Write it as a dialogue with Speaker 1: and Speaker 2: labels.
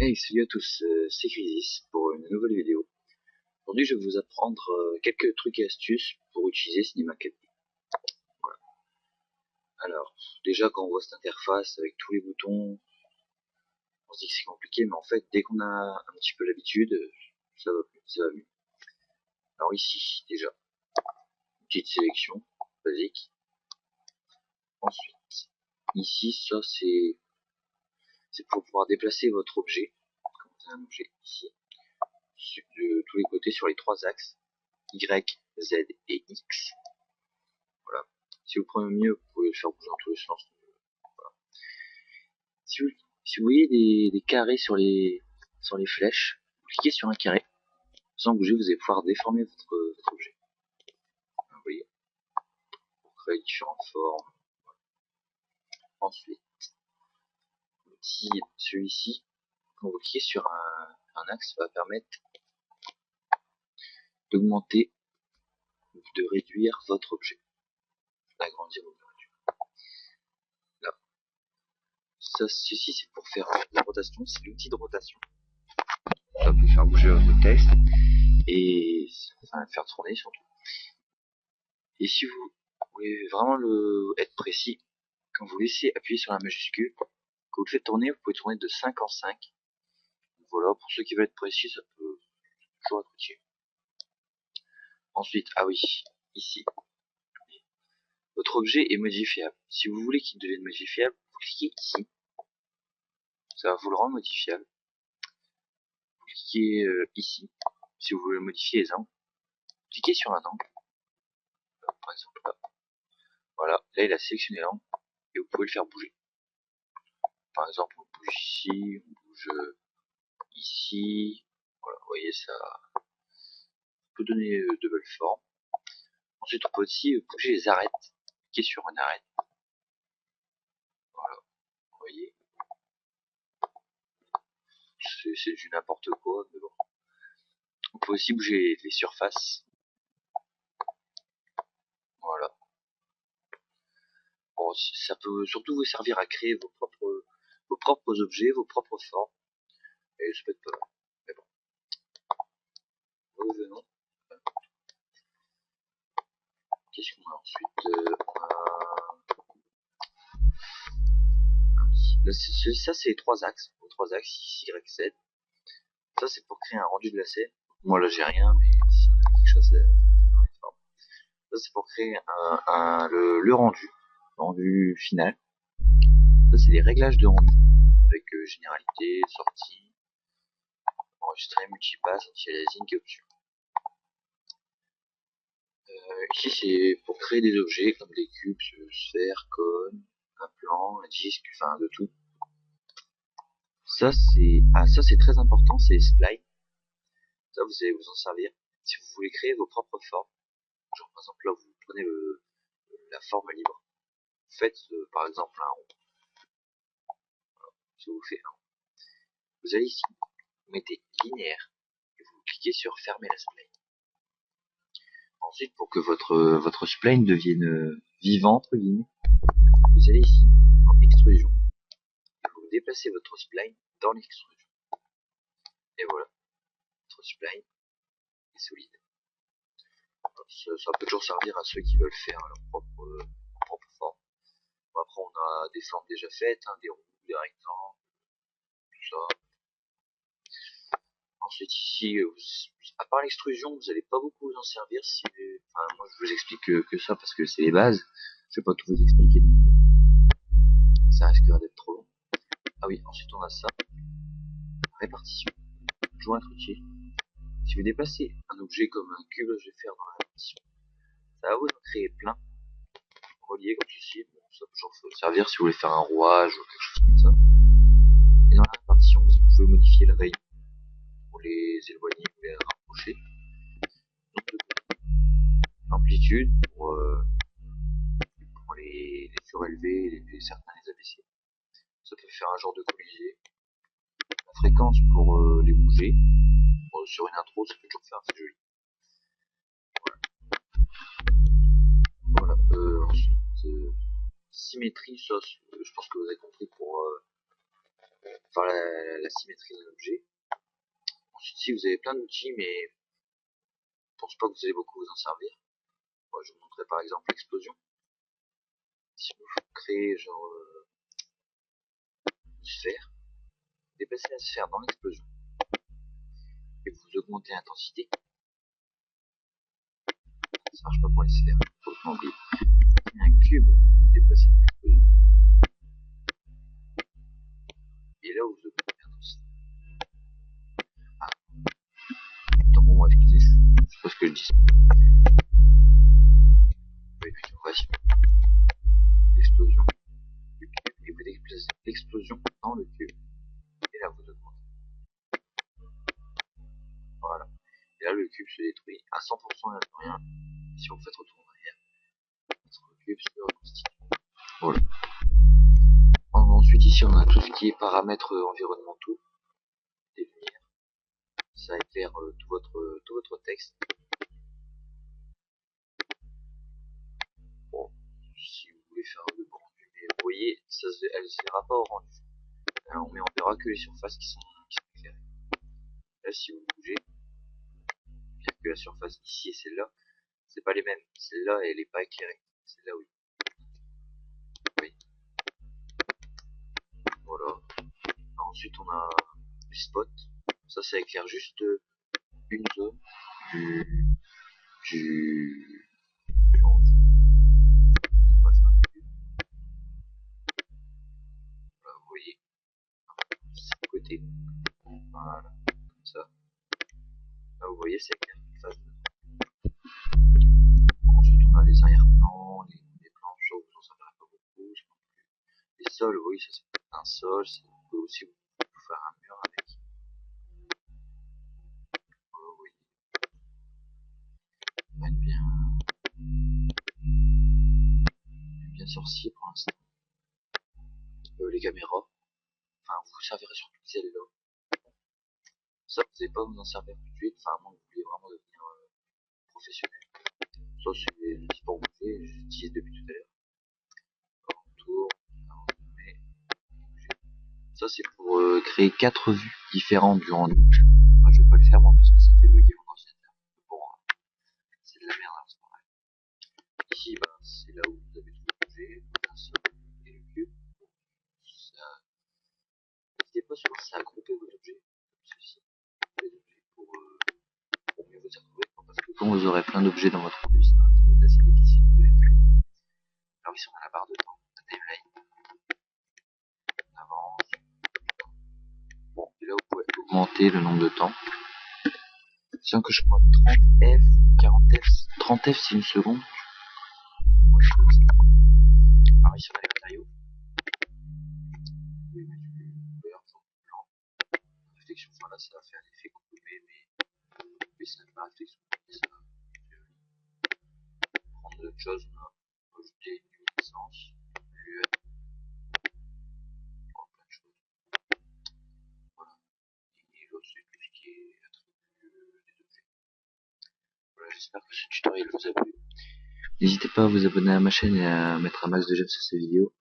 Speaker 1: Hey, salut à tous, c'est Crisis pour une nouvelle vidéo. Aujourd'hui, je vais vous apprendre quelques trucs et astuces pour utiliser Cinema 4D. Voilà. Alors, déjà, quand on voit cette interface avec tous les boutons, on se dit que c'est compliqué, mais en fait, dès qu'on a un petit peu l'habitude, ça va mieux. Alors ici, déjà, une petite sélection basique. Ensuite, ici, ça c'est pour pouvoir déplacer votre objet. Quand vous avez un objet ici, de tous les côtés sur les trois axes, Y, Z et X. Voilà. Si vous prenez mieux, vous pouvez le faire bouger dans tous les sens. Voilà. Si vous voyez des carrés sur les flèches, vous cliquez sur un carré. Sans bouger, vous allez pouvoir déformer votre objet. Vous voyez, pour créer différentes formes. Ensuite, celui-ci, quand vous cliquez sur un axe, ça va permettre d'augmenter ou de réduire votre objet. L'agrandir ou de le réduire. Là. Ceci, c'est pour faire la rotation, c'est l'outil de rotation. Ça peut faire bouger votre texte et ça va le faire tourner surtout. Et si vous voulez vraiment être précis, quand vous laissez appuyer sur la majuscule, quand vous le faites tourner, vous pouvez tourner de 5 en 5. Voilà, pour ceux qui veulent être précis, ça peut toujours être utile. Ensuite, ah oui, ici, votre objet est modifiable. Si vous voulez qu'il devienne modifiable, vous cliquez ici. Ça va vous le rendre modifiable. Vous cliquez ici, si vous voulez modifier les angles. Cliquez sur un angle. Par exemple là. Voilà, là il a sélectionné l'angle et vous pouvez le faire bouger. Par exemple, on bouge ici, on bouge ici. Voilà, vous voyez, ça peut donner de belles formes. Ensuite, on peut aussi bouger les arêtes. Cliquez sur une arête. Voilà, vous voyez. C'est du n'importe quoi, mais bon. On peut aussi bouger les surfaces. Voilà. Bon, ça peut surtout vous servir à créer vos propres objets, vos propres formes. Et ça peut être pas mal. Mais bon. Revenons. Qu'est-ce qu'on a ensuite ça, c'est les trois axes. Les trois axes, X, Y, Z. Ça, c'est pour créer un rendu de la scène. Moi, là, j'ai rien, mais si on a quelque chose dans les formes. Ça, c'est pour créer le rendu final. Ça, c'est les réglages de rendu. Avec généralité, sortie, enregistrer, multipass, anti-aliasing et options. Ici, c'est pour créer des objets comme des cubes, sphères, cônes, un plan, un disque, enfin de tout. Ça, c'est très important, c'est spline. Ça, vous allez vous en servir si vous voulez créer vos propres formes. Genre, par exemple, là, vous prenez la forme libre. Vous faites, par exemple, un rond. Voilà, ça vous fait un rond. Vous allez ici, vous mettez linéaire, et vous cliquez sur fermer la spline. Ensuite, pour que votre spline devienne vivant, entre guillemets, vous allez ici, en extrusion, et vous déplacez votre spline dans l'extrusion. Et voilà, votre spline est solide. Ça peut toujours servir à ceux qui veulent faire leur propre forme. Bon, après, on a des formes déjà faites, hein, des ronds, des rectangles, tout ça. Ensuite ici, à part l'extrusion, vous n'allez pas beaucoup vous en servir. Enfin, moi je vous explique que ça parce que c'est les bases. Je vais pas tout vous expliquer non plus. Ça risquerait d'être trop long. Ah oui, ensuite on a ça. Répartition. Toujours être utile. Si vous déplacez un objet comme un cube, je vais faire dans la répartition. Ça va vous en créer plein. Reliés comme ceci. Bon, ça peut toujours servir si vous voulez faire un rouage ou quelque chose comme ça. Et dans la répartition, vous pouvez modifier le rayon pour les éloigner ou les rapprocher. L'amplitude pour les surélevés et certains les abaisser. Ça peut faire un genre de colliser. La fréquence pour les bouger. Sur une intro, ça peut toujours faire assez joli. Voilà. Ensuite, symétrie, ça, je pense que vous avez compris pour par la symétrie d'un objet. Ensuite, si vous avez plein d'outils, mais je pense pas que vous allez beaucoup vous en servir. Moi, je vous montrerai par exemple l'explosion. Si vous créez genre une sphère, déplacez la sphère dans l'explosion et vous augmentez l'intensité. Ça marche pas pour les sphères, faut le oublier. Un cube, vous déplacez dans l'explosion. Et là, vous augmentez l'intensité. Ah, attends, bon, excusez, je sais pas ce que je dis. Une innovation. L'explosion du cube. Et vous déplacez l'explosion dans le cube. Et là, vous augmentez. Voilà. Et là, le cube se détruit à 100%, il n'y a rien. Et si vous faites retour en arrière, votre cube se reconstitue. Voilà. Ensuite, ici, on a tout ce qui est paramètres environnementaux. Des lumières. Ça éclaire tout votre texte. Bon, si vous voulez faire le rendu, mais vous voyez, elle ne se verra pas au rendu. Mais on verra que les surfaces qui sont éclairées. Là, si vous bougez, bien que la surface ici et celle-là, c'est pas les mêmes. Celle-là, elle est pas éclairée. Celle-là, oui. Oui. Voilà. Ensuite, on a les spots. Ça éclaire juste une zone du rendu. On va faire un cube. Là, vous voyez, c'est le côté. Voilà, comme ça. Là, vous voyez, ça éclaire une phase. Ensuite, on a les arrière-plans, les plans chauds, ça ne pas beaucoup. Les sols, oui, ça c'est un sol, on peut aussi vous faire un mur avec. Oui, on bien sorcier pour l'instant. Les caméras, enfin, vous vous servirez surtout de celle-là. Ça, vous n'allez pas vous en servir tout de suite, enfin, à moins que vous voulez vraiment devenir professionnel. Ça, c'est pour bouger, j'utilise depuis tout à l'heure. Tour, ça, c'est pour créer 4 vues différentes du rendu. Moi, je vais pas le faire moi parce que ça fait bugger mon ordinateur. Bon, c'est de la merde, hein, c'est pareil. Ici, bah, c'est là où vous avez tout l'objet, un seul et le cube. N'hésitez pas souvent à grouper vos objets, comme ceci, les objets pour mieux vous y retrouver. Parce que quand vous aurez plein d'objets dans votre rendu, ça va être assez difficile de les trouver. Alors ici, on a la barre de temps, la timeline. On avance. Bon, et là, vous pouvez augmenter le nombre de temps. Sans que je crois 30 F, 40 F, 30 F c'est une seconde. Ouais, je trouve ça. Alors ici on a les matériaux. Vous pouvez mettre du vert, blanc. Réflexion, enfin là ça va faire l'effet coupé, mais ça n'a pas réflexion. Ça va prendre d'autres choses, on va ajouter une luminescence, plein de choses. Voilà. Et l'autre c'est tout ce qui est attribut des objets. Voilà, j'espère que ce tutoriel vous a plu. N'hésitez pas à vous abonner à ma chaîne et à mettre un max de j'aime sur ces vidéos.